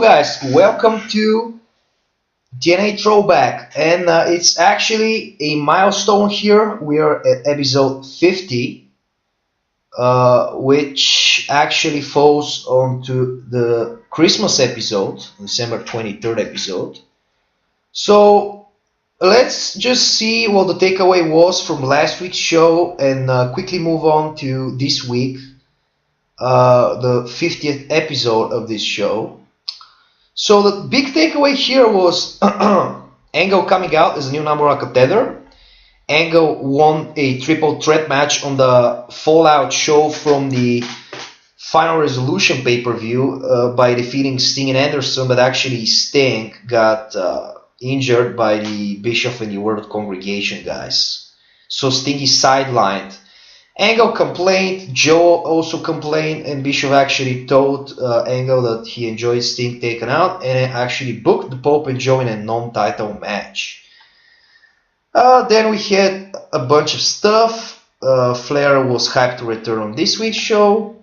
guys, welcome to TNA Throwback, and it's actually a milestone here. We are at episode 50, which actually falls onto the Christmas episode, December 23rd episode. So let's just see what the takeaway was from last week's show and quickly move on to this week, the 50th episode of this show. So the big takeaway here was Angle coming out as a new number one contender. Angle won a triple threat match on the Fallout show from the Final Resolution pay-per-view by defeating Sting and Anderson, but actually Sting got injured by the Bischoff and the World Congregation guys. So Sting is sidelined. Angle complained, Joe also complained, and Bischoff actually told Angle that he enjoyed Sting taken out and actually booked the Pope and Joe in a non-title match. Then we had a bunch of stuff. Flair was hyped to return on this week's show.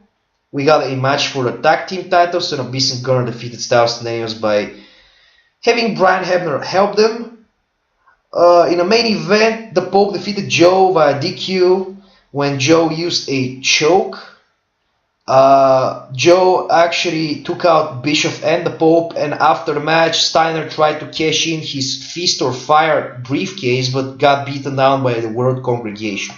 We got a match for the tag team titles, and Abyss and Gunner defeated Styles and Daniels by having Brian Hebner help them. In the main event, the Pope defeated Joe via DQ. When Joe used a choke, Joe actually took out Bischoff and the Pope, and after the match, Steiner tried to cash in his Feast or Fire briefcase but got beaten down by the World Congregation.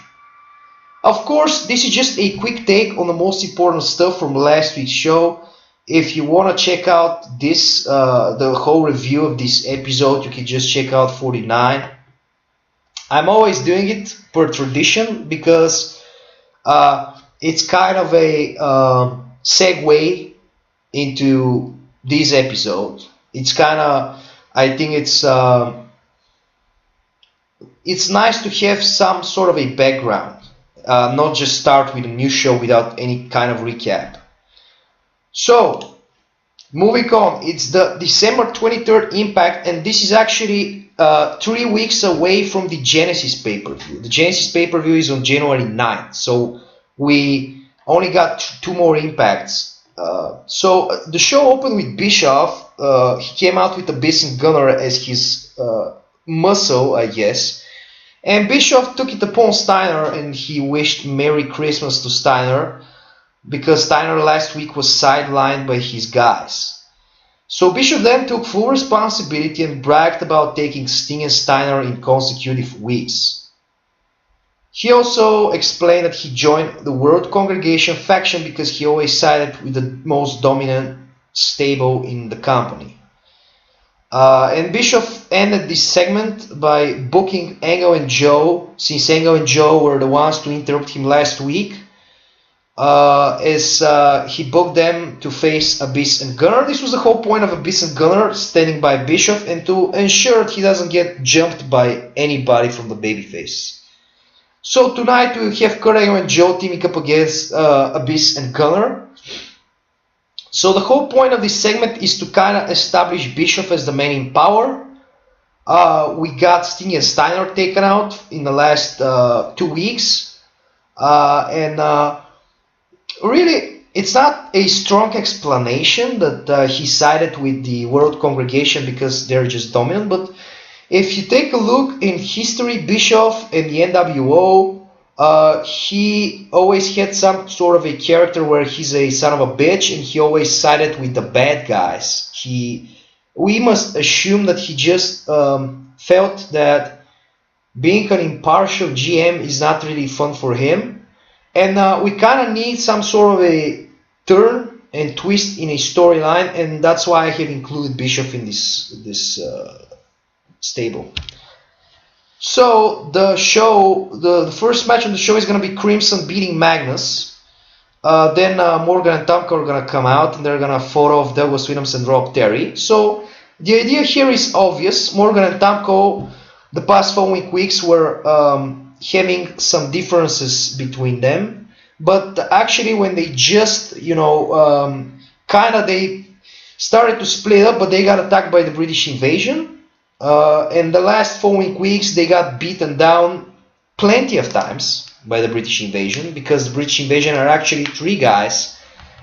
Of course, this is just a quick take on the most important stuff from last week's show. If you want to check out this, the whole review of this episode, you can just check out 49. I'm always doing it per tradition because it's kind of a segue into this episode. It's kind of, I think it's nice to have some sort of a background, not just start with a new show without any kind of recap. So, moving on, it's the December 23rd Impact, and this is actually 3 weeks away from the Genesis pay-per-view. The Genesis pay-per-view is on January 9th, so we only got two more Impacts. So the show opened with Bischoff. He came out with Abyss and Gunner as his muscle, I guess. And Bischoff took it upon Steiner, and he wished Merry Christmas to Steiner because Steiner last week was sidelined by his guys. So Bischoff then took full responsibility and bragged about taking Sting and Steiner in consecutive weeks. He also explained that he joined the World Congregation faction because he always sided with the most dominant stable in the company. And Bischoff ended this segment by booking Angle and Joe, since Angle and Joe were the ones to interrupt him last week. As he booked them to face Abyss and Gunner. This was the whole point of Abyss and Gunner standing by Bischoff and to ensure that he doesn't get jumped by anybody from the babyface. So tonight we have Kurt Angle and Joe teaming up against Abyss and Gunner. So the whole point of this segment is to kind of establish Bischoff as the man in power. We got Sting and Steiner taken out in the last 2 weeks. Really, it's not a strong explanation that he sided with the World Congregation because they're just dominant, but if you take a look in history, Bischoff and the NWO, he always had some sort of a character where he's a son of a bitch and he always sided with the bad guys. We must assume that he just felt that being an impartial GM is not really fun for him. And we kind of need some sort of a turn and twist in a storyline, and that's why I have included Bischoff in this stable. So the show, the first match on the show is going to be Crimson beating Magnus. Then Morgan and Tomko are going to come out, and they're going to fought off Douglas Williams and Rob Terry. So the idea here is obvious. Morgan and Tomko, the past following weeks were having some differences between them, but actually when they just they started to split up, but they got attacked by the British invasion, and the last following weeks they got beaten down plenty of times by the British invasion because the British invasion are actually 3 guys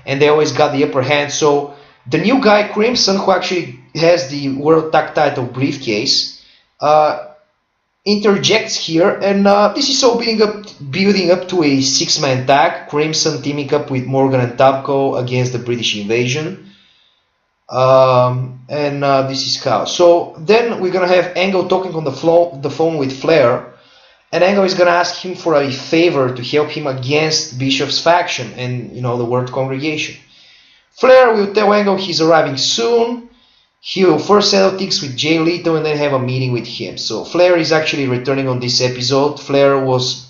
and they always got the upper hand. So The new guy, Crimson, who actually has the World Tag Title briefcase, interjects here, and this is all building up to a six-man tag. Crimson teaming up with Morgan and Tabco against the British Invasion. This is how. So then we're gonna have Angle talking on the phone with Flair, and Angle is gonna ask him for a favor to help him against Bischoff's faction and the World Congregation. Flair will tell Angle he's arriving soon. He will first settle things with Jay Leto and then have a meeting with him. So Flair is actually returning on this episode. Flair was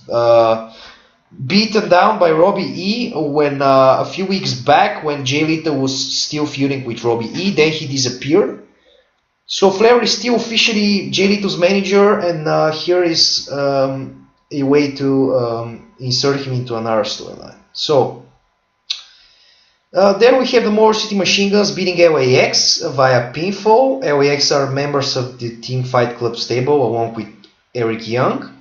beaten down by Robbie E when a few weeks back when Jay Leto was still feuding with Robbie E. Then he disappeared. So Flair is still officially Jay Leto's manager, and here is a way to insert him into another storyline. So then we have the Motor City Machine Guns beating LAX via pinfall. LAX are members of the Team Fight Club stable along with Eric Young.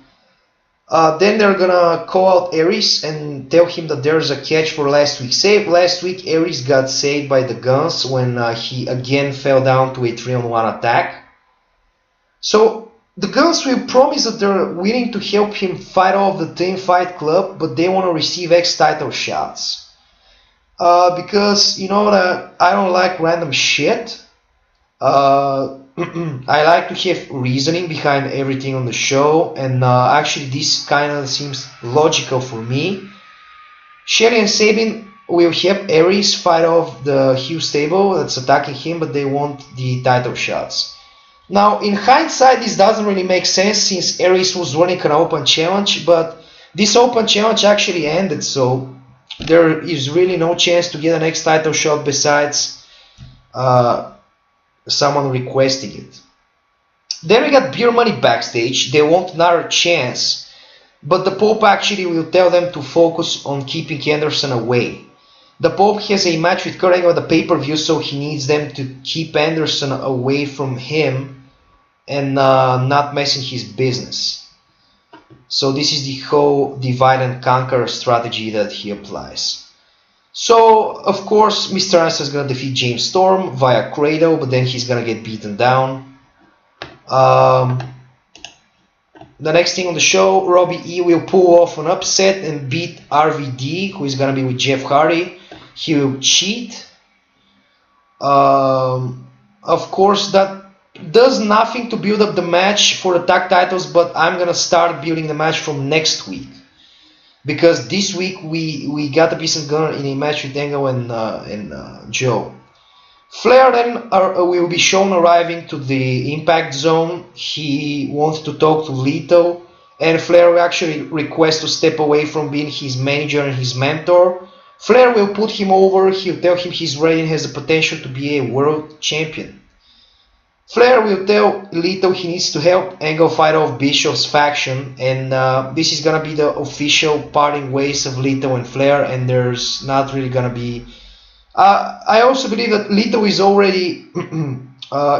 Then they're gonna call out Aries and tell him that there's a catch for last week's save. Last week Aries got saved by the Guns when he again fell down to a 3-on-1 attack. So the Guns will promise that they're willing to help him fight off the Team Fight Club, but they want to receive X title shots. Because that I don't like random shit. I like to have reasoning behind everything on the show, and actually this kind of seems logical for me. Shelly and Sabin will help Aries fight off the Hugh stable that's attacking him, but they want the title shots. Now, in hindsight, this doesn't really make sense since Aries was running an open challenge, but this open challenge actually ended, so there is really no chance to get an X title shot besides someone requesting it. Then we got Beer Money backstage. They want another chance, but the Pope actually will tell them to focus on keeping Anderson away. The Pope has a match with Kurt Angle at the pay-per-view, so he needs them to keep Anderson away from him and not messing his business. So this is the whole divide and conquer strategy that he applies. So, of course, Mr. Anderson is going to defeat James Storm via Cradle, but then he's going to get beaten down. The next thing on the show, Robbie E will pull off an upset and beat RVD, who is going to be with Jeff Hardy. He will cheat. Of course, that does nothing to build up the match for the tag titles, but I'm going to start building the match from next week. Because this week we got a decent gunner in a match with Angle and Joe. Flair then will be shown arriving to the Impact Zone. He wants to talk to Leto, and Flair will actually request to step away from being his manager and his mentor. Flair will put him over. He'll tell him he's ready and has the potential to be a world champion. Flair will tell Leto he needs to help Angle fight off Bischoff's faction, and this is gonna be the official parting ways of Leto and Flair, and there's not really gonna be. I also believe that Leto is already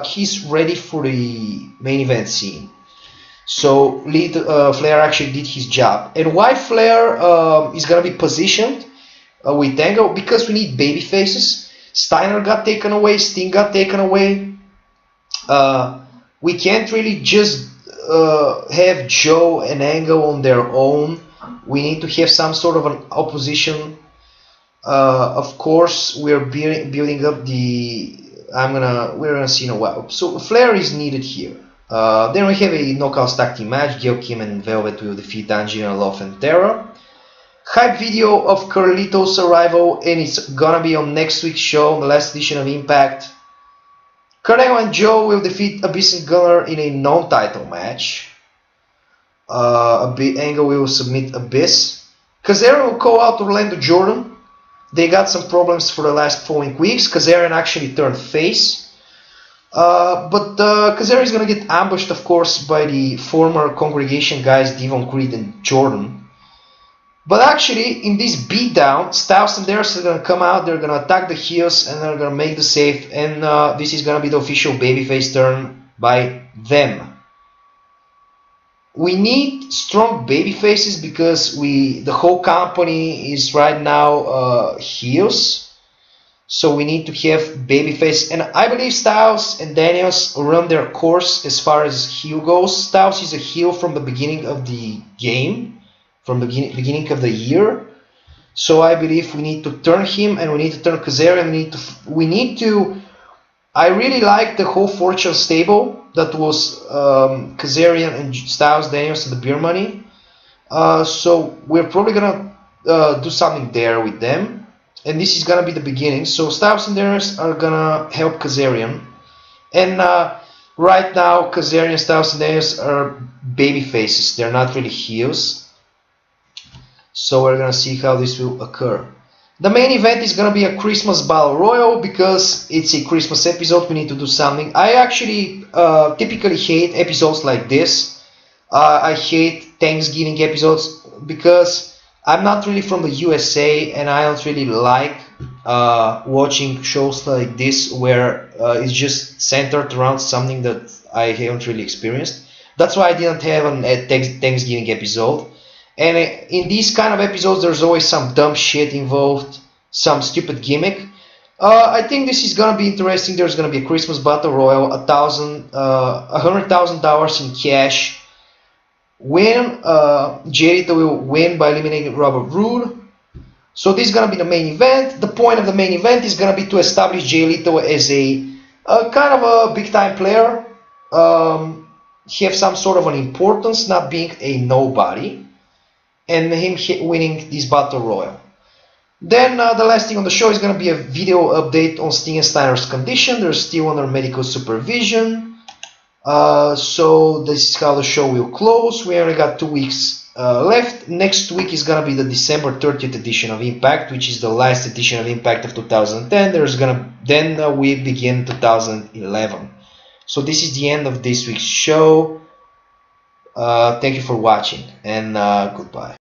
he's ready for the main event scene. So Flair actually did his job, and why Flair is gonna be positioned with Angle, because we need baby faces. Steiner got taken away, Sting got taken away. We can't really just have Joe and Angle on their own. We need to have some sort of an opposition. Of course, we're building up the. We're gonna see in a while. So Flair is needed here. Then we have a Knockouts tag team match. Gail Kim and Velvet will defeat Angelina Love and Terra. Hype video of Carlito's arrival, and it's gonna be on next week's show, the last edition of Impact. Kurt Angle and Joe will defeat Abyss and Gunner in a non-title match. Angle will submit Abyss. Kazarian will call out Orlando Jordan. They got some problems for the last following weeks. Kazarian actually turned face. But Kazarian is going to get ambushed, of course, by the former Congregation guys, Devon Creed and Jordan. But actually, in this beatdown, Styles and Darius are going to come out, they're going to attack the heels, and they're going to make the save, and this is going to be the official babyface turn by them. We need strong babyfaces because the whole company is right now heels. So we need to have babyface, and I believe Styles and Daniels run their course as far as heel goes. Styles is a heel from the beginning of the game, from the beginning of the year. So I believe we need to turn him, and we need to turn Kazarian. We need to. I really like the whole Fortune stable that was Kazarian and Styles, Daniels, and the Beer Money. So we're probably gonna do something there with them. And this is gonna be the beginning. So Styles and Daniels are gonna help Kazarian, and right now Kazarian, Styles, and Daniels are baby faces. They're not really heels. So we're gonna see how this will occur. The main event is gonna be a Christmas Battle Royal because it's a Christmas episode. We need to do something. I actually typically hate episodes like this. I hate Thanksgiving episodes because I'm not really from the USA, and I don't really like watching shows like this where it's just centered around something that I haven't really experienced. That's why I didn't have a Thanksgiving episode. And in these kind of episodes, there's always some dumb shit involved, some stupid gimmick. I think this is gonna be interesting. There's gonna be a Christmas Battle Royal, $100,000 in cash. Jay Lethal will win by eliminating Robert Roode. So this is gonna be the main event. The point of the main event is gonna be to establish Jay Lethal as a kind of a big time player, have some sort of an importance, not being a nobody, and him winning this battle royal. Then the last thing on the show is gonna be a video update on Sting and Steiner's condition. They're still under medical supervision. So this is how the show will close. We only got 2 weeks left. Next week is gonna be the December 30th edition of Impact, which is the last edition of Impact of 2010. Then we begin 2011. So this is the end of this week's show. Thank you for watching, and goodbye.